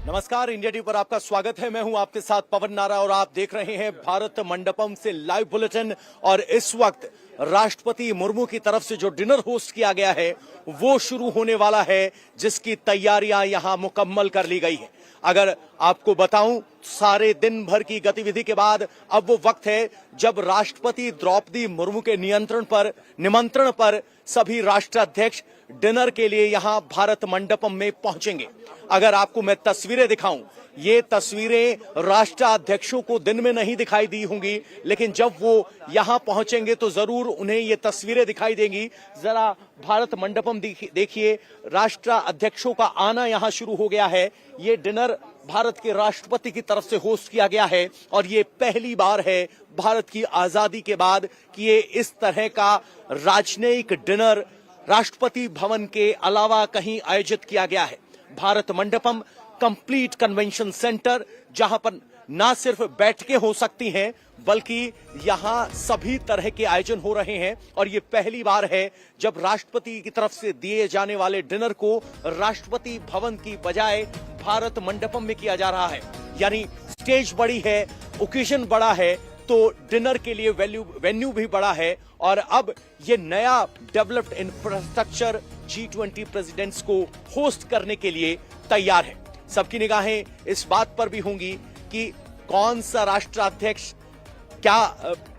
नमस्कार, India TV पर आपका स्वागत है। मैं हूं आपके साथ पवन नारा और आप देख रहे हैं भारत मंडपम से लाइव बुलेटिन। और इस वक्त राष्ट्रपति मुर्मू की तरफ से जो डिनर होस्ट किया गया है वो शुरू होने वाला है, जिसकी तैयारियां यहां मुकम्मल कर ली गई है। अगर आपको बताऊं, सारे दिन भर की गतिविधि के बाद अब वो वक्त है जब राष्ट्रपति द्रौपदी मुर्मू के निमंत्रण पर सभी राष्ट्राध्यक्ष डिनर के लिए यहां भारत मंडपम में पहुंचेंगे। अगर आपको मैं तस्वीरें दिखाऊं, ये तस्वीरें राष्ट्राध्यक्षों को दिन में नहीं दिखाई दी होंगी, लेकिन जब वो यहां पहुंचेंगे तो जरूर उन्हें ये तस्वीरें दिखाई देंगी। जरा भारत मंडपम देखिए, राष्ट्राध्यक्षों का आना यहां शुरू हो गया है। ये डिनर भारत के राष्ट्रपति की तरफ से होस्ट किया गया है और ये पहली बार है भारत की आजादी के बाद कि ये इस तरह का राजनयिक डिनर राष्ट्रपति भवन के अलावा कहीं आयोजित किया गया है। Bharat Mandapam complete convention centre, जहां पर ना सिर्फ बैठकें हो सकती हैं बल्कि यहां सभी तरह के आयोजन हो रहे हैं। और ये पहली बार है जब राष्ट्रपति की तरफ से दिए जाने वाले डिनर को राष्ट्रपति भवन की बजाय भारत मंडपम में किया जा रहा है। यानी स्टेज बड़ी है, ओकेजन बड़ा है, तो डिनर के लिए वेन्यू भी बड़ा है। और अब ये नया डेवलप्ड इंफ्रास्ट्रक्चर G20 प्रेसिडेंट्स को होस्ट करने के लिए तैयार है। सबकी निगाहें इस बात पर भी होंगी कि कौन सा राष्ट्राध्यक्ष क्या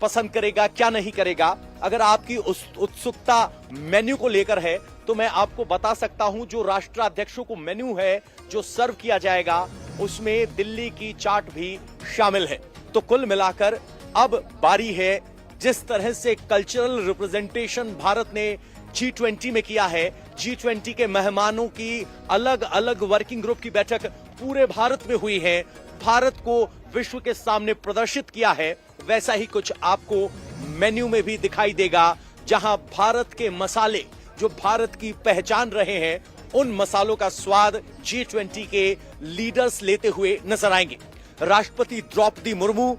पसंद करेगा, क्या नहीं करेगा। अगर आपकी उत्सुकता मेन्यू को लेकर है तो मैं आपको बता सकता हूं, जो राष्ट्राध्यक्षों को मेन्यू है जो सर्व किया जाएगा उसमें दिल्ली की चाट भी शामिल है। तो कुल मिलाकर अब बारी है, जिस तरह से कल्चरल रिप्रेजेंटेशन भारत ने G20 में किया है, G20 के मेहमानों की अलग अलग वर्किंग ग्रुप की बैठक पूरे भारत में हुई है, भारत को विश्व के सामने प्रदर्शित किया है, वैसा ही कुछ आपको मेन्यू में भी दिखाई देगा, जहां भारत के मसाले जो भारत की पहचान रहे हैं उन मसालों का स्वाद G20 के लीडर्स लेते हुए नजर आएंगे। राष्ट्रपति द्रौपदी मुर्मू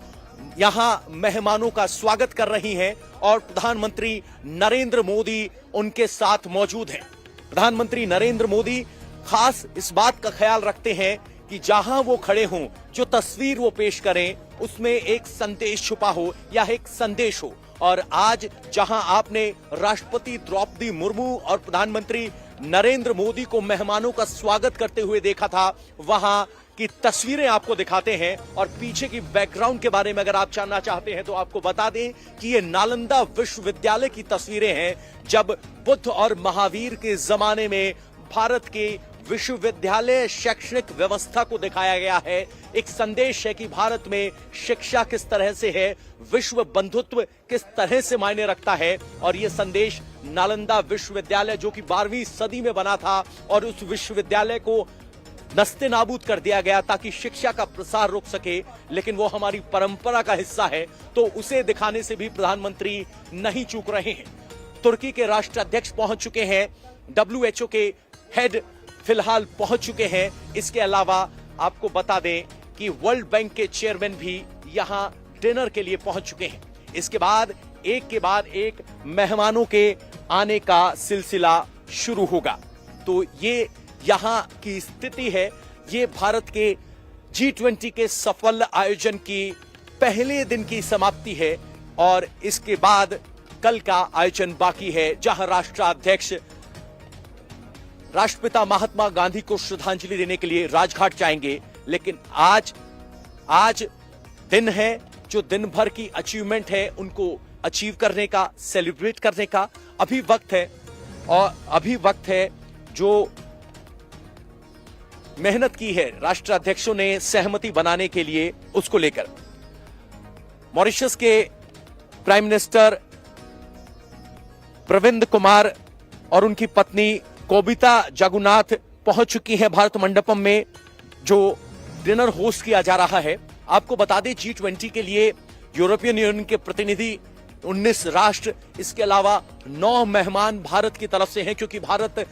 यहां मेहमानों का स्वागत कर रही हैं और प्रधानमंत्री नरेंद्र मोदी उनके साथ मौजूद हैं। प्रधानमंत्री नरेंद्र मोदी खास इस बात का ख्याल रखते हैं कि जहां वो खड़े हों, जो तस्वीर वो पेश करें उसमें एक संदेश छुपा हो या एक संदेश हो। और आज जहां आपने राष्ट्रपति द्रौपदी मुर्मू और प्रधानमंत्री नरेंद्र मोदी को मेहमानों का स्वागत करते हुए देखा था, वहां की तस्वीरें आपको दिखाते हैं। और पीछे की बैकग्राउंड के बारे में अगर आप जानना चाहते हैं तो आपको बता दें कि ये नालंदा विश्वविद्यालय की तस्वीरें हैं, जब बुद्ध और महावीर के जमाने में भारत के विश्वविद्यालय शैक्षणिक व्यवस्था को दिखाया गया है। एक संदेश है कि भारत में शिक्षा किस तरह से है, विश्व बंधुत्व किस तरह से मायने रखता है। और यह संदेश नालंदा विश्वविद्यालय जो कि 12वीं सदी में बना था और उस विश्वविद्यालय को नस्ते नाबूद कर दिया गया ताकि शिक्षा का प्रसार रुक सके, लेकिन वो हमारी परंपरा का हिस्सा है, तो उसे दिखाने से भी प्रधानमंत्री नहीं चूक रहे हैं। तुर्की के राष्ट्राध्यक्ष पहुंच चुके हैं, WHO के हेड फिलहाल पहुंच चुके हैं। इसके अलावा आपको बता दें कि वर्ल्ड बैंक के चेयरमैन भी यहां डिनर के लिए पहुंच चुके हैं। इसके बाद एक मेहमानों के आने का सिलसिला शुरू होगा। तो ये यहां की स्थिति है। ये भारत के G20 के सफल आयोजन की पहले दिन की समाप्ति है और इसके बाद कल का आयोजन बाकी है, जहां राष्ट्राध्यक्ष राष्ट्रपिता महात्मा गांधी को श्रद्धांजलि देने के लिए राजघाट जाएंगे। लेकिन आज दिन है जो दिन भर की अचीवमेंट है उनको अचीव करने का, सेलिब्रेट करने का अभी वक्त है जो मेहनत की है राष्ट्राध्यक्षों ने सहमति बनाने के लिए, उसको लेकर मॉरिशस के प्राइम मिनिस्टर प्रविंद कुमार और उनकी पत्नी कोबिता जगुनाथ पहुंच चुकी हैं भारत मंडपम में, जो डिनर होस्ट किया जा रहा है। आपको बता दें G20 के लिए यूरोपियन यूनियन के प्रतिनिधि 19 राष्ट्र, इसके अलावा 9 मेहमान भारत की तरफ से हैं, क्योंकि भारत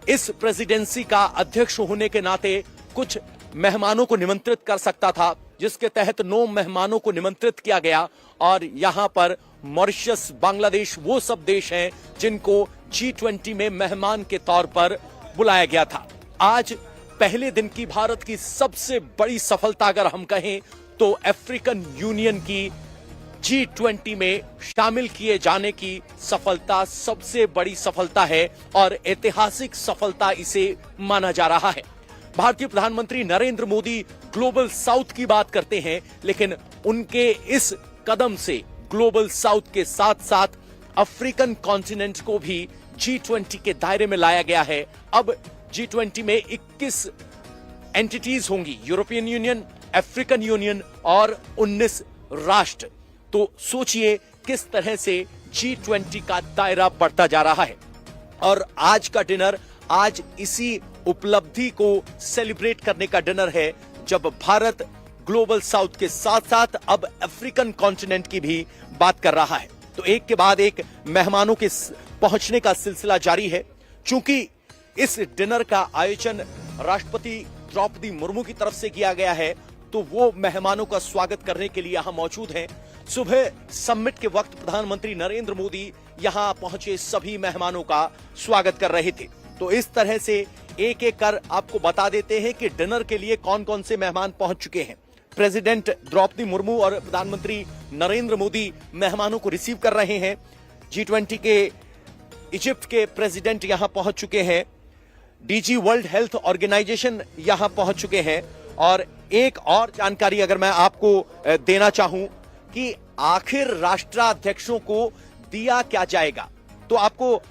इस प्रेसिडेंसी का अध्यक्ष होने के नाते कुछ मेहमानों को निमंत्रित कर सकता था, जिसके तहत 9 मेहमानों को निमंत्रित किया गया। और यहां पर मॉरिशस, बांग्लादेश वो सब देश हैं जिनको G20 में मेहमान के तौर पर बुलाया गया था। आज पहले दिन की भारत की सबसे बड़ी सफलता अगर हम कहें तो अफ्रीकन यूनियन की G20 में शामिल किए जाने की सफलता सबसे बड़ी सफलता है और ऐतिहासिक सफलता इसे माना जा रहा है। भारतीय प्रधानमंत्री नरेंद्र मोदी ग्लोबल साउथ की बात करते हैं, लेकिन उनके इस कदम से ग्लोबल साउथ के साथ साथ अफ्रीकन कॉन्टिनेंट को भी G20 के दायरे में लाया गया है। अब G20 में 21 एंटिटीज होंगी, यूरोपियन यूनियन, अफ्रीकन यूनियन और 19 राष्ट्र। तो सोचिए किस तरह से G20 का दायरा बढ़ता जा रहा है। और आज का डिनर, आज इसी उपलब्धि को सेलिब्रेट करने का डिनर है, जब भारत ग्लोबल साउथ के साथ साथ अब अफ्रीकन कॉन्टिनेंट की भी बात कर रहा है। तो एक के बाद एक मेहमानों के पहुंचने का सिलसिला जारी है। चूंकि इस डिनर का आयोजन राष्ट्रपति द्रौपदी मुर्मू की तरफ से किया गया है, तो वो मेहमानों का स्वागत करने के लिए यहां मौजूद हैं। सुबह समिट के वक्त प्रधानमंत्री नरेंद्र मोदी यहां पहुंचे सभी मेहमानों का स्वागत कर रहे थे। तो इस तरह से एक एक कर आपको बता देते हैं कि डिनर के लिए कौन कौन से मेहमान पहुंच चुके हैं। प्रेसिडेंट द्रौपदी मुर्मू और प्रधानमंत्री नरेंद्र मोदी मेहमानों को रिसीव कर रहे हैं। G20 के इजिप्ट के प्रेसिडेंट यहां पहुंच चुके हैं। डीजी वर्ल्ड हेल्थ ऑर्गेनाइजेशन यहां पहुंच चुके हैं। और एक और जानकारी अगर मैं आपको देना चाहूं कि आखिर राष्ट्राध्यक्षों को दिया क्या जाएगा, तो आपको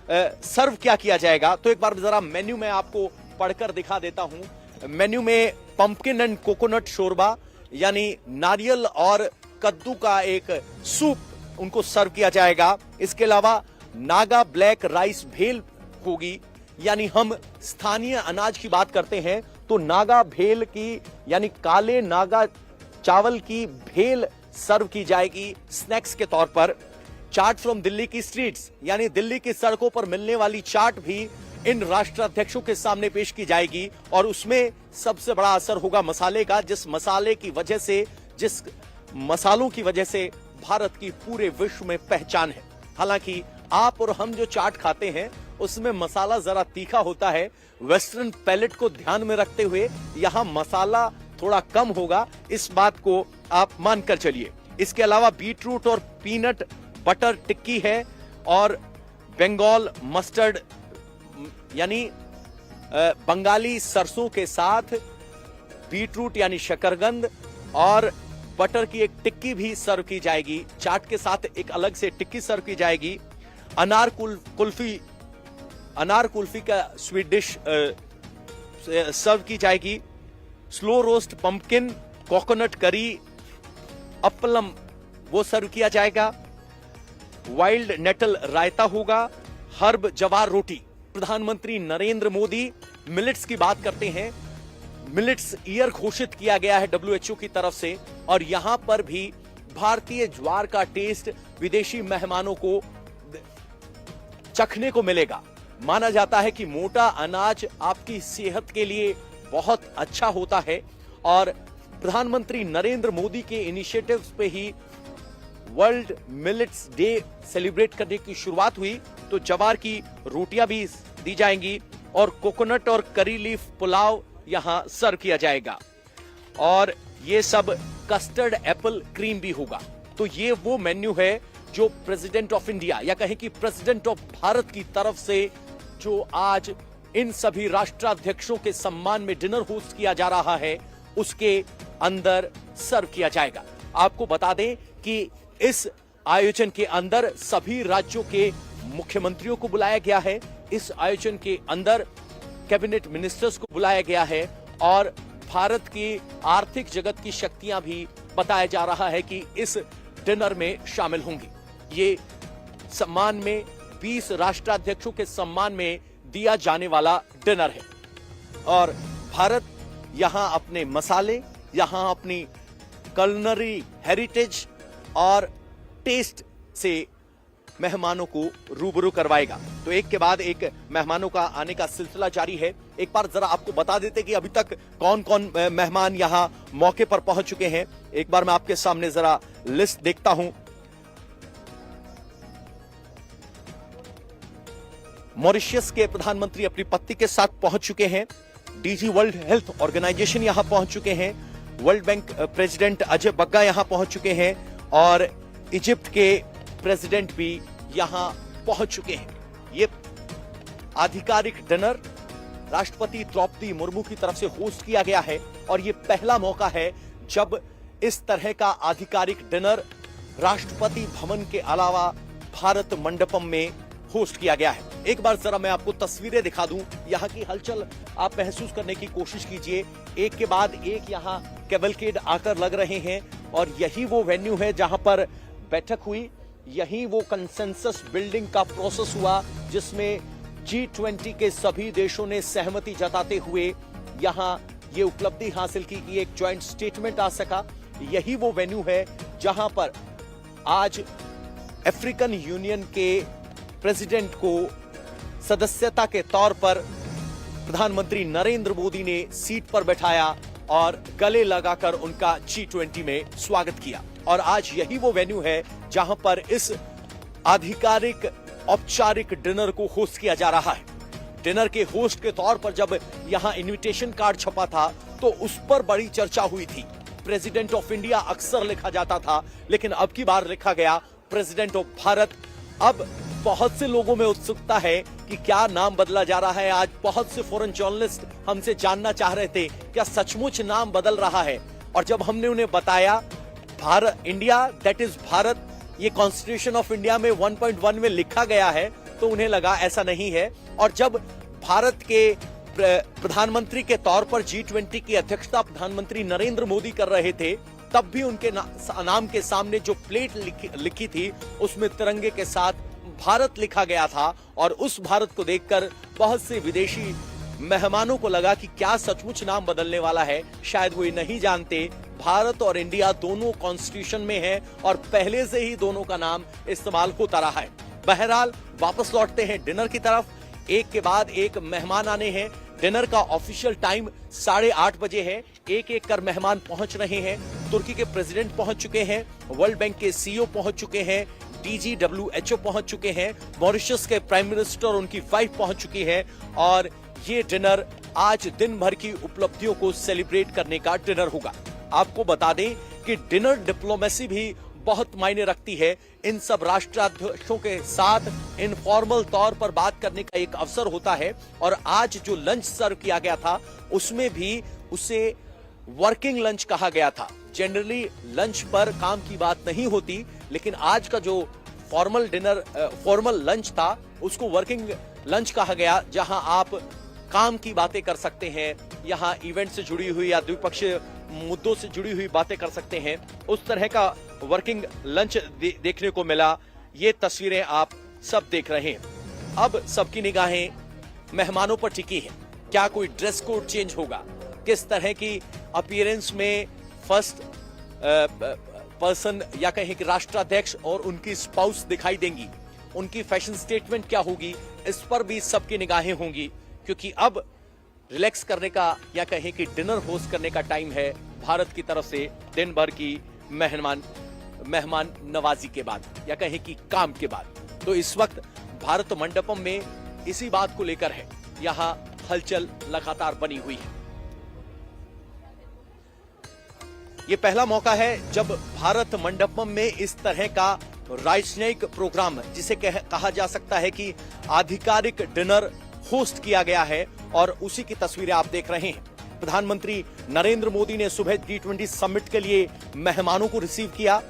सर्व क्या किया जाएगा, तो एक बार जरा मेन्यू में आपको पढ़कर दिखा देता हूं। मेन्यू में पंपकिन एंड कोकोनट शोरबा यानी नारियल और कद्दू का एक सूप उनको सर्व किया जाएगा। इसके अलावा नागा ब्लैक राइस भेल होगी, यानी हम स्थानीय अनाज की बात करते हैं तो नागा भेल की यानी काले नागा चावल की भेल सर्व की जाएगी स्नैक्स के तौर पर। चाट फ्रॉम दिल्ली की स्ट्रीट्स यानी दिल्ली की सड़कों पर मिलने वाली चाट भी इन राष्ट्राध्यक्षों के सामने पेश की जाएगी। और उसमें सबसे बड़ा असर होगा मसाले का, जिस मसालों की वजह से भारत की पूरे विश्व में पहचान है। हालांकि आप और हम जो चाट खाते हैं उसमें मसाला जरा तीखा होता है। वेस्टर्न पैलेट को ध्यान में रखते हुए यहां मसाला थोड़ा कम होगा, इस बात को आप मानकर चलिए। इसके अलावा बीटरूट और पीनट बटर टिक्की है और बंगाल मस्टर्ड यानी बंगाली सरसों के साथ बीटरूट यानी शकरकंद और बटर की एक टिक्की भी सर्व की जाएगी। चाट के साथ एक अलग से टिक्की सर्व की जाएगी। अनार कुल्फी का स्वीट डिश सर्व की जाएगी। Slow roast pumpkin coconut curry अप्पलम वो सर्व किया जाएगा। वाइल्ड नेटल रायता होगा। हर्ब जवार रोटी। प्रधानमंत्री नरेंद्र मोदी मिलेट्स की बात करते हैं। मिलेट्स ईयर घोषित किया गया है WHO की तरफ से, और यहां पर भी भारतीय ज्वार का टेस्ट विदेशी मेहमानों को चखने को मिलेगा। माना जाता है कि मोटा अनाज आपकी सेहत के लिए बहुत अच्छा होता है, और प्रधानमंत्री नरेंद्र मोदी के इनिशिएटिव्स पे ही वर्ल्ड मिलेट्स डे सेलिब्रेट करने की शुरुआत हुई। तो जवार की रोटियां भी दी जाएंगी और कोकोनट और करी लीफ पुलाव यहां सर्व किया जाएगा। और ये सब कस्टर्ड एप्पल क्रीम भी होगा। तो ये वो मेन्यू है जो प्रेसिडेंट ऑफ इंडिया या कहें कि प्रेसिडेंट ऑफ भारत की तरफ से जो आज इन सभी राष्ट्राध्यक्षों के सम्मान में डिनर होस्ट किया जा रहा है, उसके अंदर सर्व किया जाएगा। आपको बता दें कि इस आयोजन के अंदर सभी राज्यों के मुख्यमंत्रियों को बुलाया गया है। इस आयोजन के अंदर कैबिनेट मिनिस्टर्स को बुलाया गया है और भारत की आर्थिक जगत की शक्तियां भी बताया जा रहा है कि इस डिनर में शामिल होंगी। ये सम्मान में 20 राष्ट्राध्यक्षों के सम्मान में दिया जाने वाला डिनर है। और भारत यहां अपने मसाले, यहां अपनी कल्नरी हेरिटेज और टेस्ट से मेहमानों को रूबरू करवाएगा। तो एक के बाद एक मेहमानों का आने का सिलसिला जारी है। एक बार जरा आपको बता देते कि अभी तक कौन कौन मेहमान यहां मौके पर पहुंच चुके हैं। एक बार मैं आपके सामने जरा लिस्ट देखता हूं। मॉरिशस के प्रधानमंत्री अपनी पत्नी के साथ पहुंच चुके हैं। डीजी वर्ल्ड हेल्थ ऑर्गेनाइजेशन यहां पहुंच चुके हैं, world bank president Ajay Bagga यहां पहुंच चुके हैं और इजिप्ट के प्रेसिडेंट भी यहां पहुंच चुके हैं। ये आधिकारिक डिनर राष्ट्रपति द्रौपदी मुर्मू की तरफ से होस्ट किया गया है और ये पहला मौका है जब इस तरह का आधिकारिक डिनर राष्ट्रपति भवन के अलावा भारत मंडपम में होस्ट किया गया है। एक बार जरा मैं आपको तस्वीरें दिखा दूं, यहाँ की हलचल आप महसूस करने की कोशिश कीजिए। एक के बाद एक यहाँ कैवलकेड आकर लग रहे हैं और यही वो वेन्यू है जहां पर बैठक हुई, यही वो कंसेंसस बिल्डिंग का प्रोसेस हुआ जिसमें G20 के सभी देशों ने सहमति जताते हुए यहां ये उपलब्धि हासिल की कि एक ज्वाइंट स्टेटमेंट आ सका। यही वो वेन्यू है जहां पर आज अफ्रीकन यूनियन के प्रेसिडेंट को सदस्यता के तौर पर प्रधानमंत्री नरेंद्र मोदी ने सीट पर बैठाया और गले लगाकर उनका G20 में स्वागत किया। और आज यही वो वेन्यू है जहां पर इस आधिकारिक औपचारिक डिनर को होस्ट किया जा रहा है। डिनर के होस्ट के तौर पर जब यहां इनविटेशन कार्ड छपा था तो उस पर बड़ी चर्चा हुई थी। प्रेसिडेंट ऑफ इंडिया अक्सर लिखा जाता था, लेकिन अब की बार लिखा गया प्रेसिडेंट ऑफ भारत। अब बहुत से लोगों में उत्सुकता है कि क्या नाम बदला जा रहा है। आज बहुत से फॉरेन जर्नलिस्ट हमसे जानना चाह रहे थे क्या सचमुच नाम बदल रहा है, और जब हमने उन्हें बताया Bharat India that is Bharat, ये कॉन्स्टिट्यूशन ऑफ इंडिया में 1.1 में लिखा गया है, तो उन्हें लगा ऐसा नहीं है। और जब भारत के प्रधानमंत्री के तौर पर G20 की अध्यक्षता प्रधानमंत्री नरेंद्र मोदी कर रहे थे, तब भी उनके नाम के सामने जो प्लेट लिखी थी उसमें तिरंगे के साथ भारत लिखा गया था। और उस भारत को देखकर बहुत से विदेशी मेहमानों को लगा कि क्या सचमुच नाम बदलने वाला है। शायद वो ये नहीं जानते भारत और इंडिया दोनों कॉन्स्टिट्यूशन में है और पहले से ही दोनों का नाम इस्तेमाल होता रहा है। बहरहाल वापस लौटते हैं डिनर की तरफ। एक के बाद एक मेहमान आने हैं। डिनर का ऑफिशियल टाइम 8:30 बजे है। एक एक कर मेहमान पहुंच रहे हैं। तुर्की के प्रेसिडेंट पहुंच चुके हैं, वर्ल्ड बैंक के सीईओ पहुंच चुके हैं, डीजी WHO पहुंच चुके हैं, मॉरिशस के प्राइम मिनिस्टर और उनकी वाइफ पहुंच चुकी है। और ये डिनर आज दिन भर की उपलब्धियों को सेलिब्रेट करने का डिनर होगा। आपको बता दें कि डिनर डिप्लोमेसी भी बहुत मायने रखती है। इन सब राष्ट्राध्यक्षों के साथ इनफॉर्मल तौर पर बात करने का एक अवसर होता है। और आज जो लंच सर्व किया गया था उसमें भी उसे वर्किंग लंच कहा गया था। जनरली लंच पर काम की बात नहीं होती, लेकिन आज का जो फॉर्मल लंच था उसको वर्किंग लंच कहा गया, जहां आप काम की बातें कर सकते हैं, यहाँ इवेंट से जुड़ी हुई या द्विपक्षीय मुद्दों से जुड़ी हुई बातें कर सकते हैं। उस तरह का वर्किंग लंच देखने को मिला। ये तस्वीरें आप सब देख रहे हैं। अब सबकी निगाहें मेहमानों पर टिकी है। क्या कोई ड्रेस कोड चेंज होगा, किस तरह की अपीयरेंस में फर्स्ट पर्सन या कहें कि राष्ट्राध्यक्ष और उनकी स्पाउस दिखाई देंगी, उनकी फैशन स्टेटमेंट क्या होगी, इस पर भी सबकी निगाहें होंगी। क्योंकि अब रिलैक्स करने का या कहें कि डिनर होस्ट करने का टाइम है भारत की तरफ से दिन भर की मेहमान नवाजी के बाद या कहें कि काम के बाद। तो इस वक्त भारत मंडपम में इसी बात को लेकर है, यहां हलचल लगातार बनी हुई है। ये पहला मौका है जब भारत मंडपम में इस तरह का राजनयिक प्रोग्राम, जिसे कहा जा सकता है कि आधिकारिक डिनर होस्ट किया गया है, और उसी की तस्वीरें आप देख रहे हैं। प्रधानमंत्री नरेंद्र मोदी ने सुबह G20 समिट के लिए मेहमानों को रिसीव किया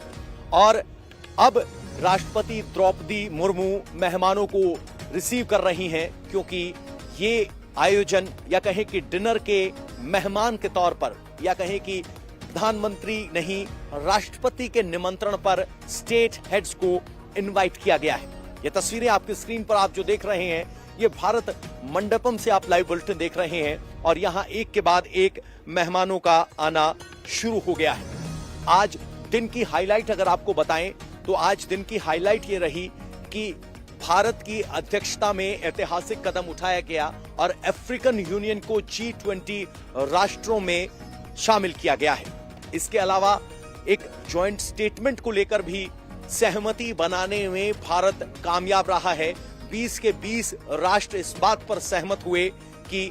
और अब राष्ट्रपति द्रौपदी मुर्मू मेहमानों को रिसीव कर रही हैं, क्योंकि ये आयोजन या कहें कि डिनर के मेहमान के तौर पर या कहें कि प्रधानमंत्री नहीं राष्ट्रपति के निमंत्रण पर स्टेट हेड्स को इनवाइट किया गया है। ये तस्वीरें आपकी स्क्रीन पर आप जो देख रहे हैं, ये भारत मंडपम से आप लाइव बुलेटिन देख रहे हैं और यहां एक के बाद एक मेहमानों का आना शुरू हो गया है। आज दिन की हाईलाइट अगर आपको बताएं तो आज दिन की हाईलाइट ये रही कि भारत की अध्यक्षता में ऐतिहासिक कदम उठाया गया और अफ्रीकन यूनियन को G20 राष्ट्रों में शामिल किया गया है। इसके अलावा एक ज्वाइंट स्टेटमेंट को लेकर भी सहमति बनाने में भारत कामयाब रहा है। 20 के 20 राष्ट्र इस बात पर सहमत हुए कि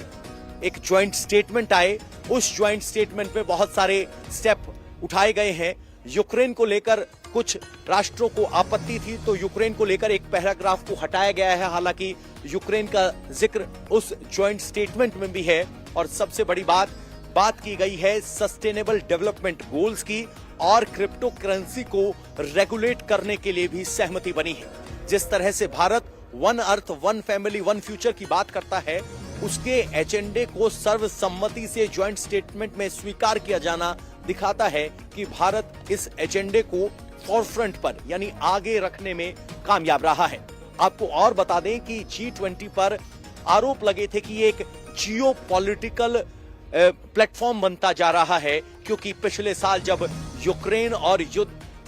एक ज्वाइंट स्टेटमेंट आए। उस ज्वाइंट स्टेटमेंट में बहुत सारे स्टेप उठाए गए हैं। यूक्रेन को लेकर कुछ राष्ट्रों को आपत्ति थी, तो यूक्रेन को लेकर एक पैराग्राफ को हटाया गया है। हालांकि यूक्रेन का जिक्र उस ज्वाइंट स्टेटमेंट में भी है। और सबसे बड़ी बात की गई है सस्टेनेबल डेवलपमेंट गोल्स की, और क्रिप्टो करेंसी को रेगुलेट करने के लिए भी सहमति बनी है। जिस तरह से Bharat one earth one family one future की बात करता है, उसके एजेंडे को सर्वसम्मति से ज्वाइंट स्टेटमेंट में स्वीकार किया जाना दिखाता है कि भारत इस एजेंडे को फॉरफ्रंट पर यानी आगे रखने में कामयाब रहा है। आपको और बता दें कि G20 पर आरोप लगे थे कि ये एक जियो पॉलिटिकल प्लेटफॉर्म बनता जा रहा है, क्योंकि पिछले साल जब यूक्रेन और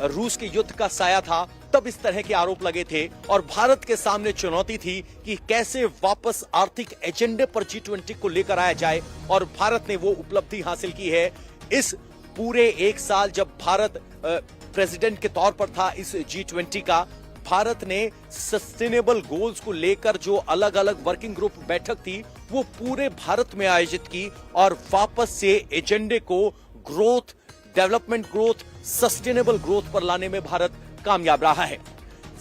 रूस के युद्ध का साया था, तब इस तरह के आरोप लगे थे और भारत के सामने चुनौती थी कि कैसे वापस आर्थिक एजेंडे पर G20 को लेकर आया जाए। और भारत ने वो उपलब्धि हासिल की है। इस पूरे एक साल जब भारत प्रेसिडेंट के तौर पर था इस G20 का, भारत ने सस्टेनेबल गोल्स को लेकर जो अलग अलग वर्किंग ग्रुप बैठक थी वो पूरे भारत में आयोजित की और वापस से एजेंडे को growth, development growth, sustainable growth पर लाने में भारत कामयाब रहा है।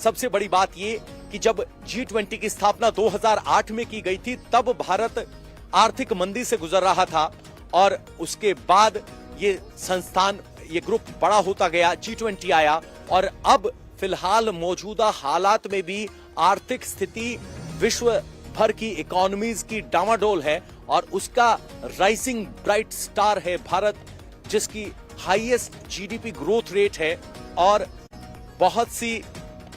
सबसे बड़ी बात ये कि जब G20 की स्थापना 2008 में की गई थी, तब भारत आर्थिक मंदी से गुजर रहा था और उसके बाद ये संस्थान, ये ग्रुप बड़ा होता गया, G20 आया और अब फिलहाल मौजूदा हालात में भी आर्थिक स्थिति विश्व भर की इकोनॉमीज की डामाडोल है और उसका राइजिंग ब्राइट स्टार है भारत, जिसकी हाईएस्ट जीडीपी ग्रोथ रेट है। और बहुत सी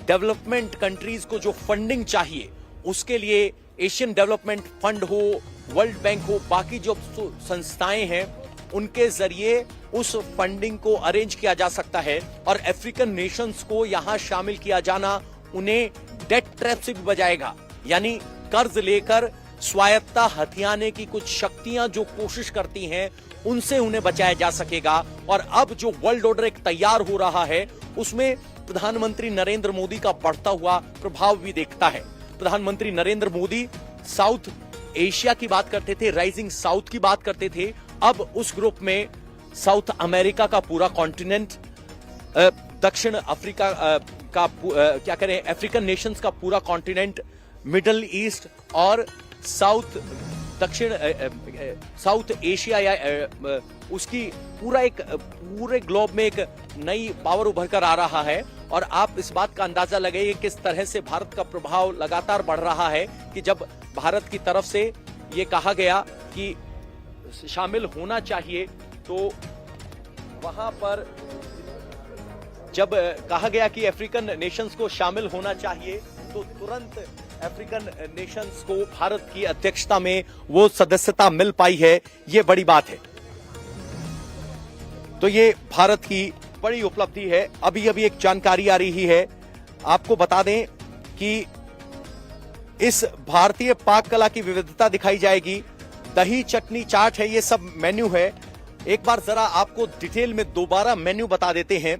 डेवलपमेंट कंट्रीज को जो फंडिंग चाहिए, उसके लिए एशियन डेवलपमेंट फंड हो, वर्ल्ड बैंक हो, बाकी जो संस्थाएं हैं, उनके जरिए उस फंडिंग को अरेंज किया जा सकता है। और अफ्रीकन नेशंस को यहां शामिल किया जाना उन्हें डेट ट्रैप से भी बचाएगा, यानी कर्ज लेकर स्वायत्तता हथियाने की कुछ शक्तियां जो कोशिश करती हैं, उनसे उन्हें बचाया जा सकेगा। और अब जो वर्ल्ड ऑर्डर एक तैयार हो रहा है, उसमें प्रधानमंत्री नरेंद्र मोदी का बढ़ता हुआ प्रभाव भी देखता है। प्रधानमंत्री नरेंद्र मोदी साउथ एशिया की बात करते थे, राइजिंग साउथ की बात करते थे। अब उस ग्रुप में साउथ अमेरिका का पूरा कॉन्टिनेंट, दक्षिण अफ्रीका का क्या करें, अफ्रीकन नेशंस का पूरा कॉन्टिनेंट, मिडल ईस्ट और साउथ एशिया या उसकी पूरे ग्लोब में एक नई पावर उभर कर आ रहा है। और आप इस बात का अंदाजा लगाइए किस तरह से भारत का प्रभाव लगातार बढ़ रहा है कि जब भारत की तरफ से ये कहा गया कि शामिल होना चाहिए, तो वहां पर जब कहा गया कि अफ्रीकन नेशंस को शामिल होना चाहिए, तो तुरंत अफ्रीकन नेशंस को भारत की अध्यक्षता में वो सदस्यता मिल पाई है। ये बड़ी बात है। तो ये भारत की बड़ी उपलब्धि है। अभी एक जानकारी आ रही है, आपको बता दें कि इस भारतीय पाक कला की विविधता दिखाई जाएगी। दही, चटनी, चाट है, ये सब मेन्यू है। एक बार जरा आपको डिटेल में दोबारा मेन्यू बता देते हैं।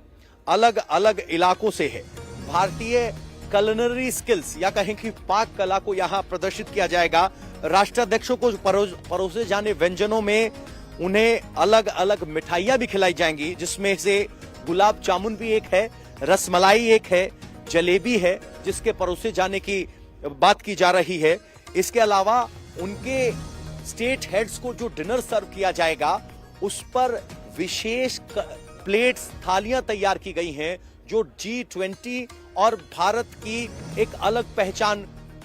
अलग अलग इलाकों से है। भारतीय कलिनरी स्किल्स या कहें कि पाक कला को यहां प्रदर्शित किया जाएगा। राष्ट्राध्यक्षों को परोसे जाने व्यंजनों में उन्हें अलग अलग मिठाइयां भी खिलाई जाएंगी, जिसमें से गुलाब जामुन भी एक है, रसमलाई एक है, जलेबी है, जिसके परोसे जाने की बात की जा रही है। इसके अलावा उनके स्टेट हेड्स को जो डिनर सर्व किया जाएगा, उस पर विशेष प्लेट्स, थालियां तैयार की गई हैं, जो G20 और भारत की एक अलग पहचान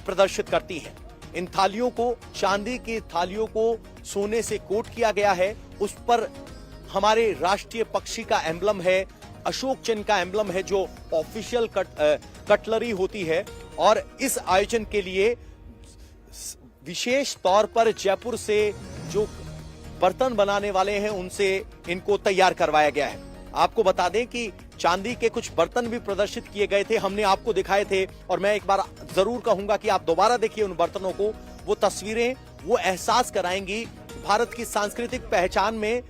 प्रदर्शित करती हैं। इन थालियों को, चांदी की थालियों को सोने से कोट किया गया है। उस पर हमारे राष्ट्रीय पक्षी का एम्बलम है, अशोक चिन्ह का एम्बलम है, जो ऑफिशियल कटलरी होती है। और इस आयोजन के लिए विशेष तौर पर जयपुर से जो बर्तन बनाने वाले हैं, उनसे इनको तैयार करवाया गया है। आपको बता दें कि चांदी के कुछ बर्तन भी प्रदर्शित किए गए थे, हमने आपको दिखाए थे, और मैं एक बार जरूर कहूंगा कि आप दोबारा देखिए उन बर्तनों को। वो तस्वीरें वो एहसास कराएंगी भारत की सांस्कृतिक पहचान में।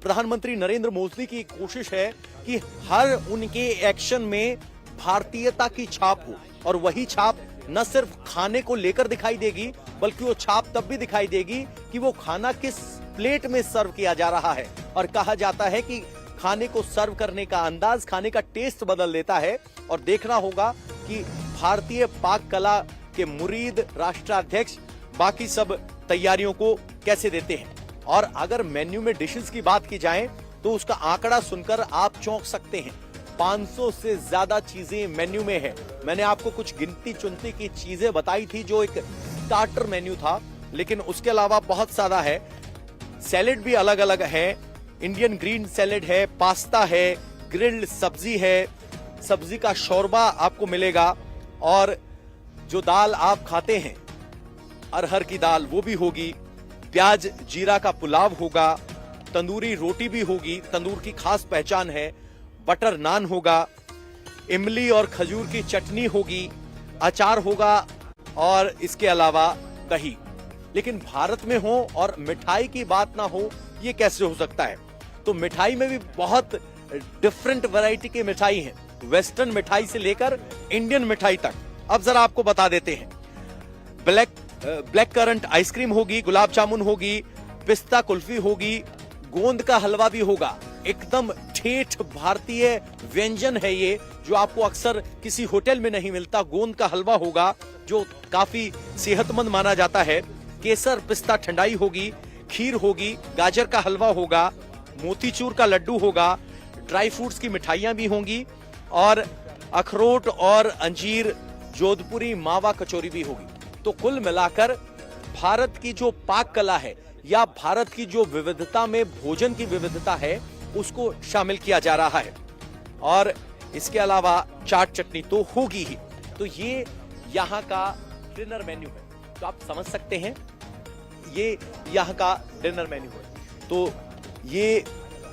प्रधानमंत्री नरेंद्र मोदी की कोशिश है कि हर उनके एक्शन में भारतीयता की छाप हो, और वही छाप न सिर्फ खाने को लेकर दिखाई देगी, बल्कि वो छाप तब भी दिखाई देगी कि वो खाना किस प्लेट में सर्व किया जा रहा है। और कहा जाता है कि खाने को सर्व करने का अंदाज खाने का टेस्ट बदल देता है। और देखना होगा कि भारतीय पाक कला के मुरीद राष्ट्राध्यक्ष बाकी सब तैयारियों को कैसे देते हैं। और अगर मेन्यू में डिशेस की बात की जाए तो उसका आंकड़ा सुनकर आप चौंक सकते हैं। 500 से ज्यादा चीजें मेन्यू में है। मैंने आपको कुछ गिनती चुनती की चीजें बताई थी जो एक स्टार्टर मेन्यू था, लेकिन उसके अलावा बहुत सारा है। सैलेड भी अलग अलग है। इंडियन ग्रीन सैलेड है, पास्ता है, ग्रिल्ड सब्जी है, सब्जी का शोरबा आपको मिलेगा, और जो दाल आप खाते हैं अरहर की दाल वो भी होगी, प्याज जीरा का पुलाव होगा, तंदूरी रोटी भी होगी, तंदूर की खास पहचान है, बटर नान होगा, इमली और खजूर की चटनी होगी, अचार होगा, और इसके अलावा दही। लेकिन भारत में हो और मिठाई की बात ना हो, ये कैसे हो सकता है? तो मिठाई में भी बहुत डिफरेंट वैरायटी की मिठाई है, वेस्टर्न मिठाई से लेकर इंडियन मिठाई तक। अब जरा आपको बता देते हैं। ब्लैक करंट आइसक्रीम होगी, गुलाब जामुन होगी, पिस्ता कुल्फी होगी, गोंद का हलवा भी होगा। एकदम ठेठ भारतीय व्यंजन है ये, जो आपको अक्सर किसी होटल में नहीं मिलता। गोंद का हलवा होगा जो काफी सेहतमंद माना जाता है। केसर पिस्ता ठंडाई होगी, खीर होगी, गाजर का हलवा होगा, मोतीचूर का लड्डू होगा, ड्राई फ्रूट्स की मिठाइयां भी होंगी, और अखरोट और अंजीर जोधपुरी मावा कचौरी भी होगी। तो कुल मिलाकर भारत की जो पाक कला है या भारत की जो विविधता में भोजन की विविधता है उसको शामिल किया जा रहा है। और इसके अलावा चाट चटनी तो होगी ही। तो ये यहाँ का डिनर मेन्यू है। तो आप समझ सकते हैं ये यहाँ का डिनर मेन्यू है। तो ये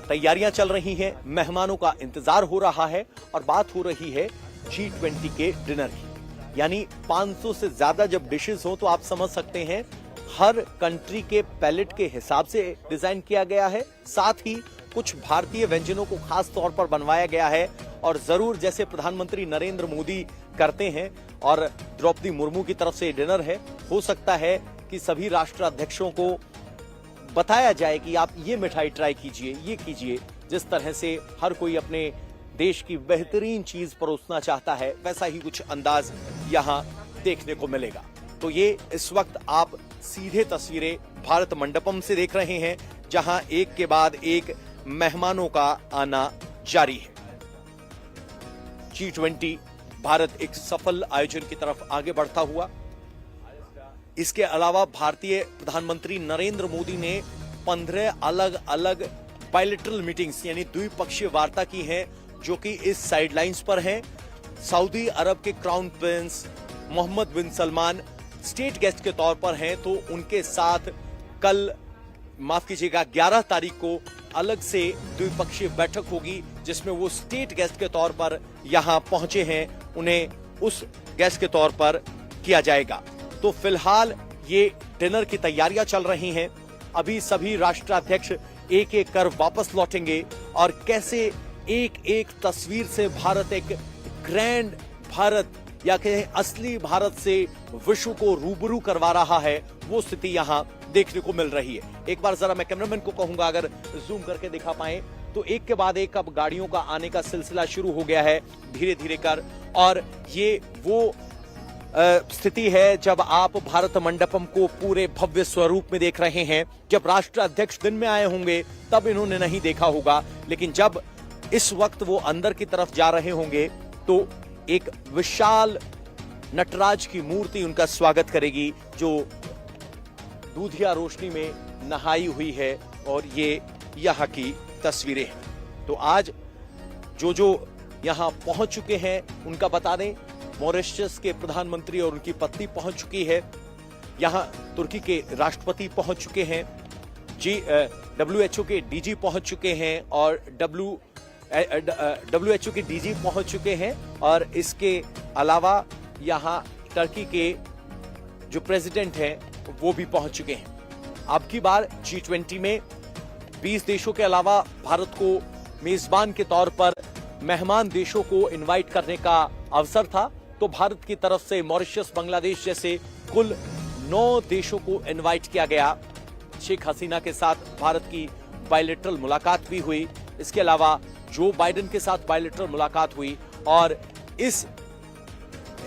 तैयारियां चल रही हैं, मेहमानों का इंतजार हो रहा है, और बात हो रही है G20 के डिनर की। यानी 500 से ज्यादा जब डिशेस हो तो आप समझ सकते हैं हर कंट्री के पैलेट के हिसाब से डिजाइन किया गया है। साथ ही कुछ भारतीय व्यंजनों को खास तौर पर बनवाया गया है। और जरूर जैसे प्रधानमंत्री नरेंद्र मोदी करते हैं और द्रौपदी मुर्मू की तरफ से डिनर है, हो सकता है कि सभी राष्ट्राध्यक्षों को बताया जाए कि आप ये मिठाई ट्राई कीजिए, ये कीजिए। जिस तरह से हर कोई अपने देश की बेहतरीन चीज परोसना चाहता है, वैसा ही कुछ अंदाज यहाँ देखने को मिलेगा। तो ये इस वक्त आप सीधे तस्वीरें भारत मंडपम से देख रहे हैं, जहां एक के बाद एक मेहमानों का आना जारी है। G20 भारत एक सफल आयोजन की तरफ आगे बढ़ता हुआ। इसके अलावा भारतीय प्रधानमंत्री नरेंद्र मोदी ने 15 अलग अलग बायलैटरल मीटिंग्स यानी द्विपक्षीय वार्ता की है, जो कि इस साइडलाइंस पर हैं। सऊदी अरब के क्राउन प्रिंस मोहम्मद बिन सलमान स्टेट गेस्ट के तौर पर हैं, तो उनके साथ कल माफ कीजिएगा 11 तारीख को अलग से द्विपक्षीय बैठक होगी, जिसमें वो स्टेट गेस्ट के तौर पर यहां पहुंचे हैं, उन्हें उस गेस्ट के तौर पर किया जाएगा। तो फिलहाल ये डिनर की तैयारियां चल रही हैं। अभी सभी राष्ट्राध्यक्ष एक एक कर वापस लौटेंगे, और कैसे एक एक तस्वीर से भारत एक ग्रैंड भारत या कहें असली भारत से विश्व को रूबरू करवा रहा है, वो स्थिति यहां देखने को मिल रही है। एक बार जरा मैं कैमरामैन को कहूंगा अगर जूम करके दिखा पाए, तो एक के बाद एक अब गाड़ियों का आने का सिलसिला शुरू हो गया है धीरे धीरे कर। और ये वो स्थिति है जब आप भारत मंडपम को पूरे भव्य स्वरूप में देख रहे हैं। जब राष्ट्राध्यक्ष दिन में आए होंगे तब इन्होंने नहीं देखा होगा, लेकिन जब इस वक्त वो अंदर की तरफ जा रहे होंगे तो एक विशाल नटराज की मूर्ति उनका स्वागत करेगी, जो दूधिया रोशनी में नहाई हुई है। और ये यहाँ की तस्वीरें हैं। तो आज जो यहाँ पहुंच चुके हैं उनका बता दें, मॉरिशस के प्रधानमंत्री और उनकी पत्नी पहुंच चुकी है। यहाँ तुर्की के राष्ट्रपति पहुंच चुके हैं, WHO के डीजी पहुंच चुके हैं, और WHO के डीजी पहुंच चुके हैं। और इसके अलावा यहाँ टर्की के जो प्रेसिडेंट हैं वो भी पहुंच चुके हैं। अब की बार G20 में 20 देशों के अलावा भारत को मेजबान के तौर पर मेहमान देशों को इनवाइट करने का अवसर था। तो भारत की तरफ से मॉरिशस, बांग्लादेश जैसे कुल 9 देशों को इनवाइट किया गया। शेख हसीना के साथ भारत की बायलैटरल मुलाकात भी हुई। इसके अलावा जो बाइडेन के साथ बायलैटरल मुलाकात हुई और इस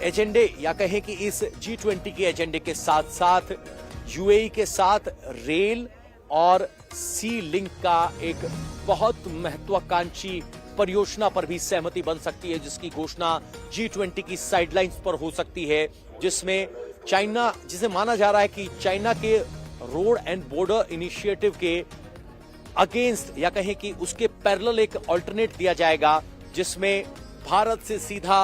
एजेंडे या कहें कि इस G20 के एजेंडे के साथ साथ यूएई के साथ रेल और सी लिंक का एक बहुत महत्वाकांक्षी परियोजना पर भी सहमति बन सकती है, जिसकी घोषणा G20 की साइडलाइंस पर हो सकती है, जिसमें चाइना, जिसे माना जा रहा है कि चाइना के रोड एंड बॉर्डर इनिशिएटिव के अगेंस्ट या कहें कि उसके पैरेलल एक अल्टरनेट दिया जाएगा, जिसमें भारत से सीधा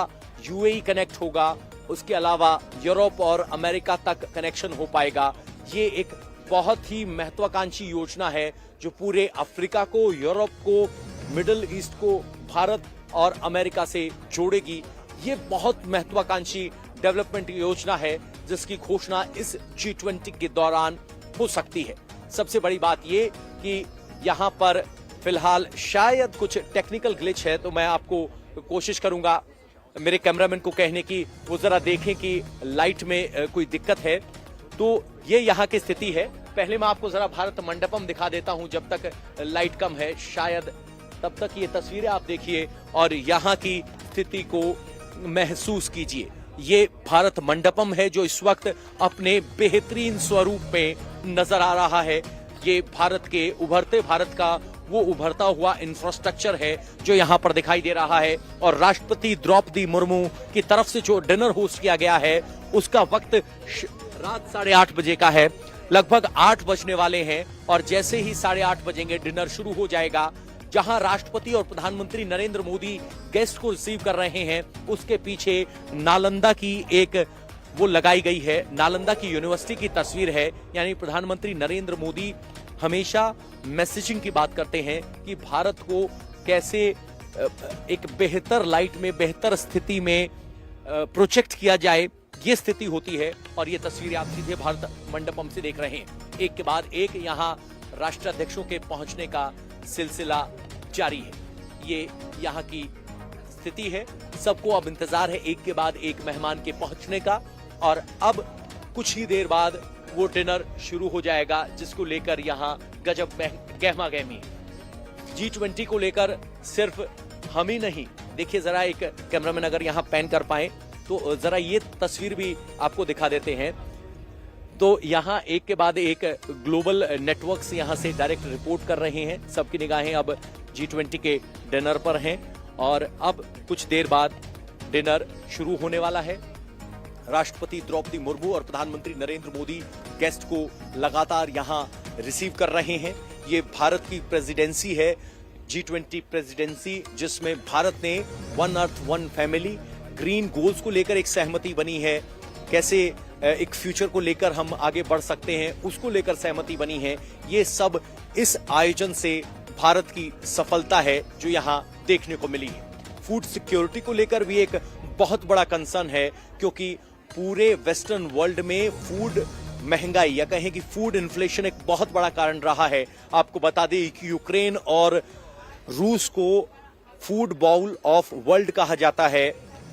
यूएई कनेक्ट होगा। उसके अलावा यूरोप और अमेरिका तक कनेक्शन हो पाएगा। ये एक बहुत ही महत्वाकांक्षी योजना है जो पूरे अफ्रीका को, यूरोप को, मिडिल ईस्ट को भारत और अमेरिका से जोड़ेगी। ये बहुत महत्वाकांक्षी डेवलपमेंट योजना है जिसकी घोषणा इस G20 के दौरान हो सकती है। सबसे बड़ी बात ये कि यहां पर फिलहाल शायद कुछ टेक्निकल ग्लिच है, तो मैं आपको कोशिश करूंगा मेरे कैमरामैन को कहने की वो जरा देखें कि लाइट में कोई दिक्कत है। तो ये यहाँ की स्थिति है। पहले मैं आपको जरा भारत मंडपम दिखा देता हूं जब तक लाइट कम है, शायद तब तक ये तस्वीरें आप देखिए और यहाँ की स्थिति को महसूस कीजिए। ये भारत मंडपम है जो इस वक्त अपने बेहतरीन स्वरूप में नजर आ रहा है। ये भारत के उभरते भारत का वो उभरता हुआ इंफ्रास्ट्रक्चर है जो यहाँ पर दिखाई दे रहा है। और राष्ट्रपति द्रौपदी मुर्मू की तरफ से जो डिनर होस्ट किया गया है उसका वक्त रात 8:30 बजे का है। लगभग 8 बजने वाले हैं और जैसे ही 8:30 बजेंगे डिनर शुरू हो जाएगा। जहां राष्ट्रपति और प्रधानमंत्री नरेंद्र मोदी गेस्ट को रिसीव कर रहे हैं, उसके पीछे नालंदा की एक वो लगाई गई है, नालंदा की यूनिवर्सिटी की तस्वीर है। यानी प्रधानमंत्री नरेंद्र मोदी हमेशा मैसेजिंग की बात करते हैं कि भारत को कैसे एक बेहतर लाइट में, बेहतर स्थिति में प्रोजेक्ट किया जाए, ये स्थिति होती है। और ये तस्वीरें आप सीधे भारत मंडपम से देख रहे हैं। एक के बाद एक यहाँ राष्ट्राध्यक्षों के पहुंचने का सिलसिला जारी है। ये यहाँ की स्थिति है। सबको अब इंतजार है एक के बाद एक मेहमान के पहुंचने का। और अब कुछ ही देर बाद वो डिनर शुरू हो जाएगा, जिसको लेकर यहाँ गजब गहमा गहमी। G20 को लेकर सिर्फ हम ही नहीं, देखिए जरा एक कैमरामैन अगर यहाँ पैन कर पाए तो जरा ये तस्वीर भी आपको दिखा देते हैं। तो यहाँ एक के बाद एक ग्लोबल नेटवर्क्स यहाँ से डायरेक्ट रिपोर्ट कर रहे हैं। सबकी निगाहें अब G20 के डिनर पर हैं और अब कुछ देर बाद डिनर शुरू होने वाला है। राष्ट्रपति द्रौपदी मुर्मू और प्रधानमंत्री नरेंद्र मोदी गेस्ट को लगातार यहाँ रिसीव कर रहे हैं। ये भारत की प्रेसिडेंसी है, G20 प्रेसिडेंसी, जिसमें भारत ने one earth one family green goals को लेकर एक सहमति बनी है। कैसे एक फ्यूचर को लेकर हम आगे बढ़ सकते हैं, उसको लेकर सहमति बनी है। ये सब इस आयोजन से भारत की सफलता है जो यहाँ देखने को मिली है। फूड सिक्योरिटी को लेकर भी एक बहुत बड़ा कंसर्न है, क्योंकि पूरे वेस्टर्न वर्ल्ड में फूड महंगाई या कहें कि फूड इन्फ्लेशन एक बहुत बड़ा कारण रहा है। आपको बता दें कि यूक्रेन और रूस को फूड बाउल ऑफ वर्ल्ड कहा जाता है।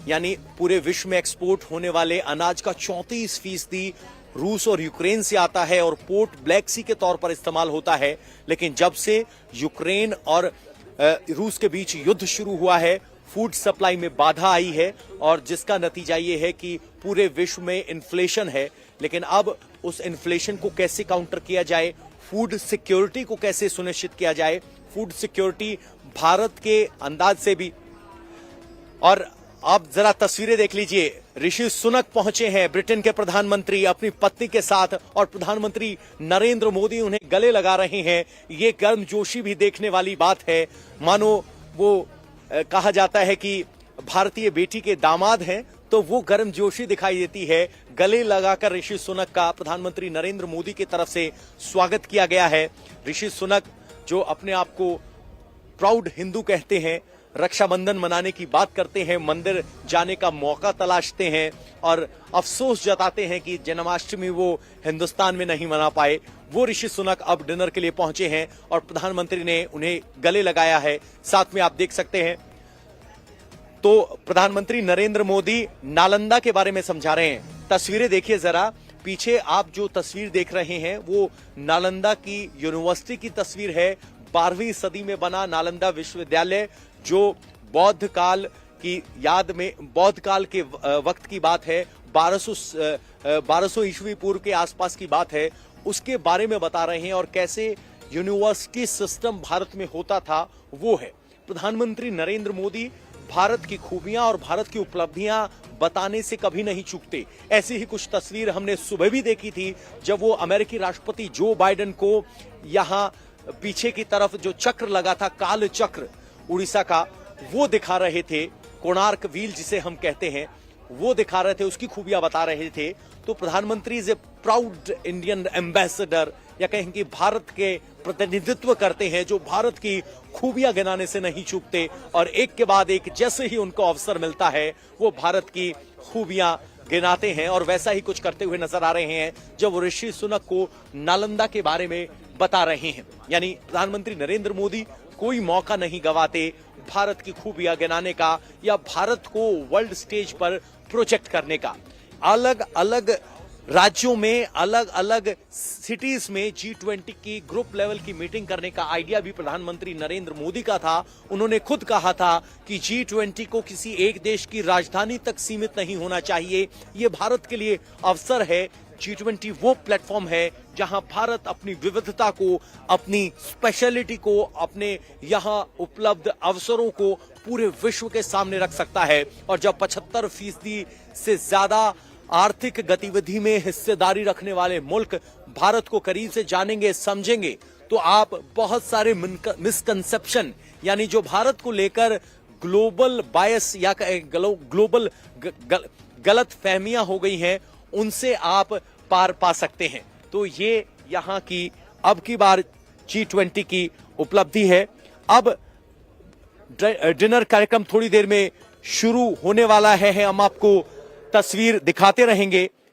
यानी पूरे विश्व में एक्सपोर्ट होने वाले अनाज का 34% रूस और यूक्रेन से आता है और पोर्ट ब्लैक सी के तौर पर इस्तेमाल होता है। लेकिन जब से यूक्रेन और रूस के बीच युद्ध शुरू हुआ है, फूड सप्लाई में बाधा आई है और जिसका नतीजा ये है कि पूरे विश्व में इन्फ्लेशन है। लेकिन अब उस इन्फ्लेशन को कैसे काउंटर किया जाए, फूड सिक्योरिटी को कैसे सुनिश्चित किया जाए, फूड सिक्योरिटी भारत के अंदाज से भी। और आप जरा तस्वीरें देख लीजिए, ऋषि सुनक पहुंचे हैं, ब्रिटेन के प्रधानमंत्री अपनी पत्नी के साथ, और प्रधानमंत्री नरेंद्र मोदी उन्हें गले लगा रहे हैं। ये गर्मजोशी भी देखने वाली बात है, मानो वो कहा जाता है कि भारतीय बेटी के दामाद हैं, तो वो गर्मजोशी दिखाई देती है। गले लगाकर ऋषि सुनक का प्रधानमंत्री नरेंद्र मोदी की तरफ से स्वागत किया गया है। ऋषि सुनक जो अपने आप को प्राउड हिंदू कहते हैं, रक्षाबंधन मनाने की बात करते हैं, मंदिर जाने का मौका तलाशते हैं और अफसोस जताते हैं कि जन्माष्टमी वो हिंदुस्तान में नहीं मना पाए। वो ऋषि सुनक अब डिनर के लिए पहुंचे हैं और प्रधानमंत्री ने उन्हें गले लगाया है। साथ में आप देख सकते हैं तो प्रधानमंत्री नरेंद्र मोदी नालंदा के बारे में समझा रहे हैं। तस्वीरें देखिए जरा, पीछे आप जो तस्वीर देख रहे हैं वो नालंदा की यूनिवर्सिटी की तस्वीर है। 12वीं सदी में बना नालंदा विश्वविद्यालय, जो बौद्ध काल की याद में, बौद्ध काल के वक्त की बात है, 1200 ईस्वी पूर्व के आसपास की बात है, उसके बारे में बता रहे हैं और कैसे यूनिवर्सिटी सिस्टम भारत में होता था वो है। प्रधानमंत्री नरेंद्र मोदी भारत की खूबियां और भारत की उपलब्धियां बताने से कभी नहीं चूकते। ऐसी ही कुछ तस्वीर हमने सुबह भी देखी थी जब वो अमेरिकी राष्ट्रपति जो बाइडेन को यहां पीछे की तरफ जो चक्र लगा था, काल चक्र उड़ीसा का, वो दिखा रहे थे। कोणार्क व्हील जिसे हम कहते हैं वो दिखा रहे थे, उसकी खूबियां बता रहे थे। तो प्रधानमंत्री is a proud Indian ambassador, या कहें कि भारत के प्रतिनिधित्व करते हैं, जो भारत की खूबियां गिनाने से नहीं चूकते और एक के बाद एक जैसे ही उनको अवसर मिलता है वो भारत की खूबियां गिनाते हैं। और वैसा ही कुछ करते हुए नजर आ रहे हैं जब ऋषि सुनक को नालंदा के बारे में बता रहे हैं। यानी प्रधानमंत्री नरेंद्र मोदी कोई मौका नहीं गवाते भारत की खूबियां गिनाने का या भारत को वर्ल्ड स्टेज पर प्रोजेक्ट करने का। अलग अलग राज्यों में, अलग अलग सिटीज में G20 की ग्रुप लेवल की मीटिंग करने का आइडिया भी प्रधानमंत्री नरेंद्र मोदी का था। उन्होंने खुद कहा था कि G20 को किसी एक देश की राजधानी तक सीमित नहीं होना चाहिए, ये भारत के लिए अवसर है। G20 वो प्लेटफॉर्म है जहां भारत अपनी विविधता को, अपनी स्पेशलिटी को, अपने यहां उपलब्ध अवसरों को पूरे विश्व के सामने रख सकता है। और जब 75% से ज्यादा आर्थिक गतिविधि में हिस्सेदारी रखने वाले मुल्क भारत को करीब से जानेंगे, समझेंगे, तो आप बहुत सारे मिसकंसेप्शन, यानी जो भारत को लेकर ग्लोबल बायस या ग्लोबल गलत फहमियां हो गई हैं, उनसे आप पार पा सकते हैं। तो ये यहां की अब की बार G20 की उपलब्धि है। अब डिनर कार्यक्रम थोड़ी देर में शुरू होने वाला है। हम आपको तस्वीर दिखाते रहेंगे।